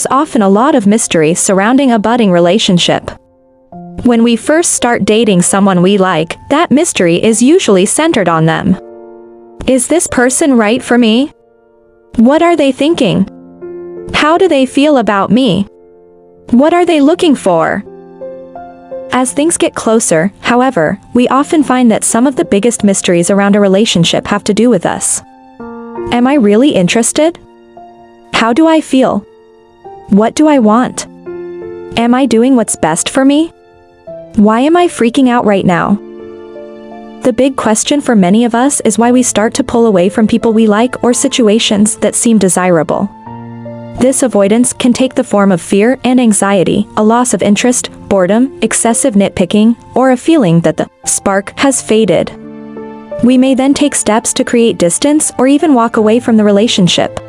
there's often a lot of mystery surrounding a budding relationship. When we first start dating someone we like, that mystery is usually centered on them. Is this person right for me? What are they thinking? How do they feel about me? What are they looking for? As things get closer, however, we often find that some of the biggest mysteries around a relationship have to do with us. Am I really interested? How do I feel? What do I want? Am I doing what's best for me? Why am I freaking out right now? The big question for many of us is why we start to pull away from people we like or situations that seem desirable. This avoidance can take the form of fear and anxiety, a loss of interest, boredom, excessive nitpicking, or a feeling that the spark has faded. We may then take steps to create distance or even walk away from the relationship.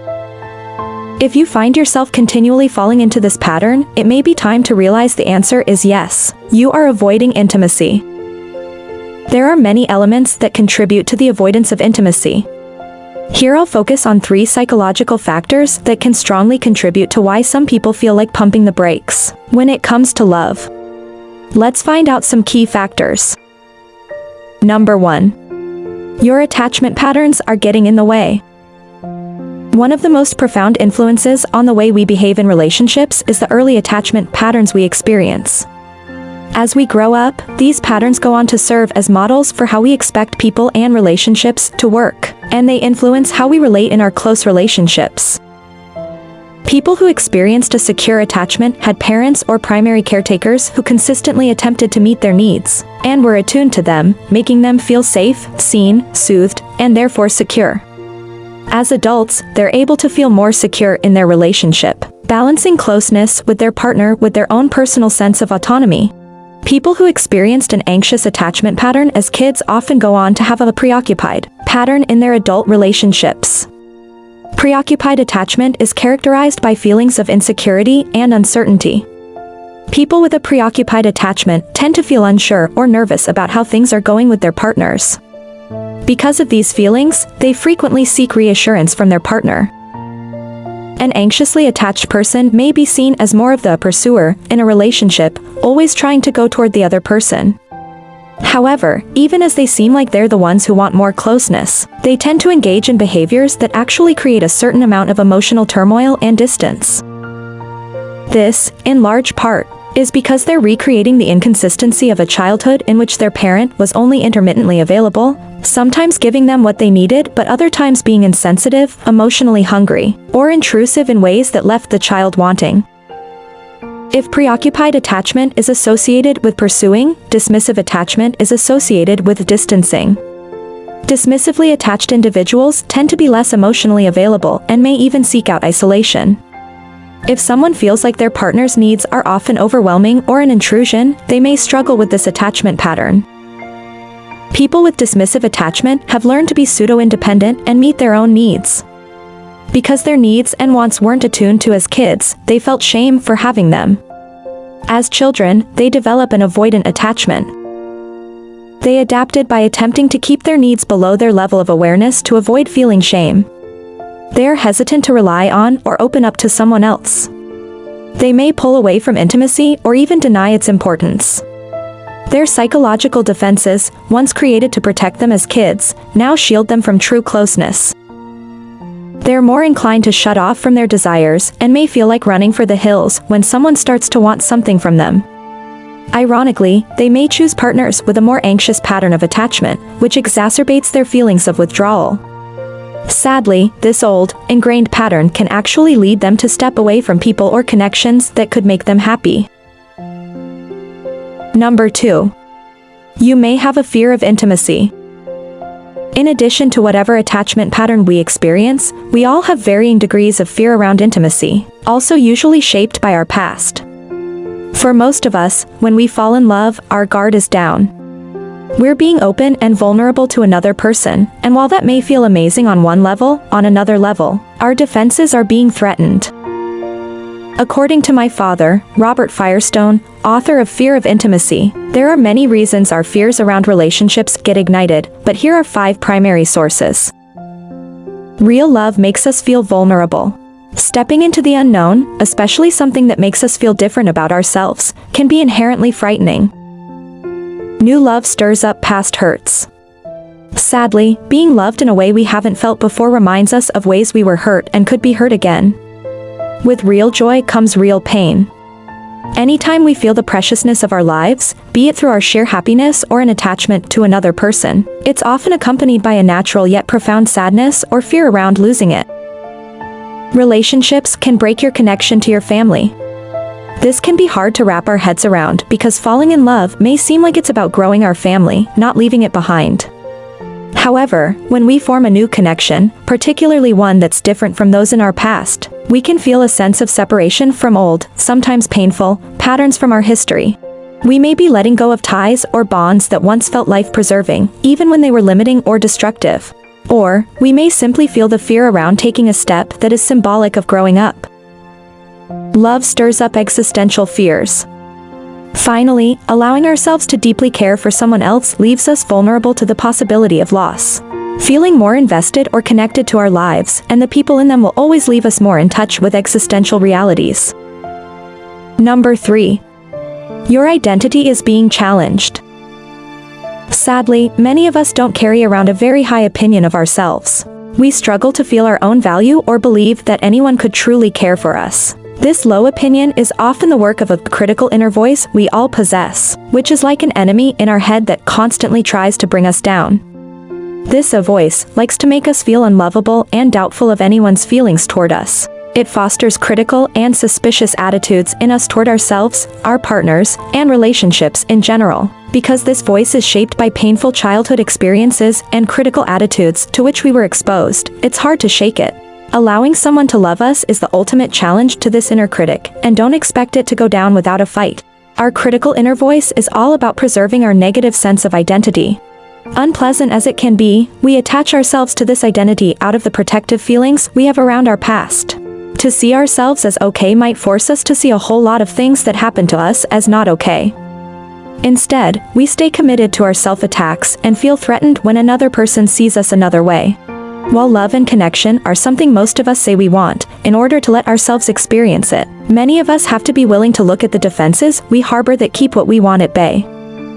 If you find yourself continually falling into this pattern, it may be time to realize the answer is yes. You are avoiding intimacy. There are many elements that contribute to the avoidance of intimacy. Here I'll focus on 3 psychological factors that can strongly contribute to why some people feel like pumping the brakes when it comes to love. Let's find out some key factors. Number 1. Your attachment patterns are getting in the way. One of the most profound influences on the way we behave in relationships is the early attachment patterns we experience. As we grow up, these patterns go on to serve as models for how we expect people and relationships to work, and they influence how we relate in our close relationships. People who experienced a secure attachment had parents or primary caretakers who consistently attempted to meet their needs, and were attuned to them, making them feel safe, seen, soothed, and therefore secure. As adults, they're able to feel more secure in their relationship, balancing closeness with their partner with their own personal sense of autonomy. People who experienced an anxious attachment pattern as kids often go on to have a preoccupied pattern in their adult relationships. Preoccupied attachment is characterized by feelings of insecurity and uncertainty. People with a preoccupied attachment tend to feel unsure or nervous about how things are going with their partners. Because of these feelings, they frequently seek reassurance from their partner. An anxiously attached person may be seen as more of the pursuer in a relationship, always trying to go toward the other person. However, even as they seem like they're the ones who want more closeness, they tend to engage in behaviors that actually create a certain amount of emotional turmoil and distance. This, in large part, is because they're recreating the inconsistency of a childhood in which their parent was only intermittently available, sometimes giving them what they needed but other times being insensitive, emotionally hungry, or intrusive in ways that left the child wanting. If preoccupied attachment is associated with pursuing, dismissive attachment is associated with distancing. Dismissively attached individuals tend to be less emotionally available and may even seek out isolation. If someone feels like their partner's needs are often overwhelming or an intrusion, they may struggle with this attachment pattern. People with dismissive attachment have learned to be pseudo-independent and meet their own needs. Because their needs and wants weren't attuned to as kids, they felt shame for having them. As children, they develop an avoidant attachment. They adapted by attempting to keep their needs below their level of awareness to avoid feeling shame. They are hesitant to rely on or open up to someone else. They may pull away from intimacy or even deny its importance. Their psychological defenses, once created to protect them as kids, now shield them from true closeness. They're more inclined to shut off from their desires and may feel like running for the hills when someone starts to want something from them. Ironically, they may choose partners with a more anxious pattern of attachment, which exacerbates their feelings of withdrawal. Sadly, this old, ingrained pattern can actually lead them to step away from people or connections that could make them happy. Number 2. You may have a fear of intimacy. In addition to whatever attachment pattern we experience, we all have varying degrees of fear around intimacy, also usually shaped by our past. For most of us, when we fall in love, our guard is down. We're being open and vulnerable to another person, and while that may feel amazing on one level, on another level, our defenses are being threatened. According to my father, Robert Firestone, author of Fear of Intimacy, there are many reasons our fears around relationships get ignited, but here are 5 primary sources. Real love makes us feel vulnerable. Stepping into the unknown, especially something that makes us feel different about ourselves, can be inherently frightening. New love stirs up past hurts. Sadly, being loved in a way we haven't felt before reminds us of ways we were hurt and could be hurt again. With real joy comes real pain. Anytime we feel the preciousness of our lives, be it through our sheer happiness or an attachment to another person, it's often accompanied by a natural yet profound sadness or fear around losing it. Relationships can break your connection to your family. This can be hard to wrap our heads around because falling in love may seem like it's about growing our family, not leaving it behind. However, when we form a new connection, particularly one that's different from those in our past, we can feel a sense of separation from old, sometimes painful, patterns from our history. We may be letting go of ties or bonds that once felt life-preserving, even when they were limiting or destructive. Or, we may simply feel the fear around taking a step that is symbolic of growing up. Love stirs up existential fears. Finally, allowing ourselves to deeply care for someone else leaves us vulnerable to the possibility of loss. Feeling more invested or connected to our lives and the people in them will always leave us more in touch with existential realities. Number 3. Your identity is being challenged. Sadly, many of us don't carry around a very high opinion of ourselves. We struggle to feel our own value or believe that anyone could truly care for us. This low opinion is often the work of a critical inner voice we all possess, which is like an enemy in our head that constantly tries to bring us down. This voice likes to make us feel unlovable and doubtful of anyone's feelings toward us. It fosters critical and suspicious attitudes in us toward ourselves, our partners, and relationships in general. Because this voice is shaped by painful childhood experiences and critical attitudes to which we were exposed, it's hard to shake it. Allowing someone to love us is the ultimate challenge to this inner critic, and don't expect it to go down without a fight. Our critical inner voice is all about preserving our negative sense of identity. Unpleasant as it can be, we attach ourselves to this identity out of the protective feelings we have around our past. To see ourselves as okay might force us to see a whole lot of things that happened to us as not okay. Instead, we stay committed to our self-attacks and feel threatened when another person sees us another way. While love and connection are something most of us say we want, in order to let ourselves experience it, many of us have to be willing to look at the defenses we harbor that keep what we want at bay.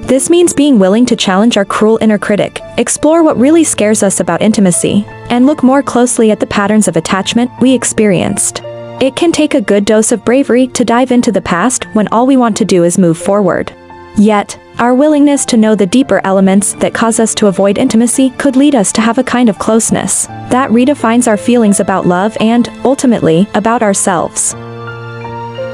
This means being willing to challenge our cruel inner critic, explore what really scares us about intimacy, and look more closely at the patterns of attachment we experienced. It can take a good dose of bravery to dive into the past when all we want to do is move forward. Yet, our willingness to know the deeper elements that cause us to avoid intimacy could lead us to have a kind of closeness that redefines our feelings about love and, ultimately, about ourselves.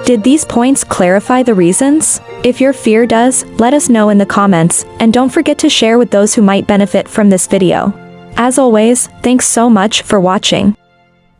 Did these points clarify the reasons? If your fear does, let us know in the comments, and don't forget to share with those who might benefit from this video. As always, thanks so much for watching.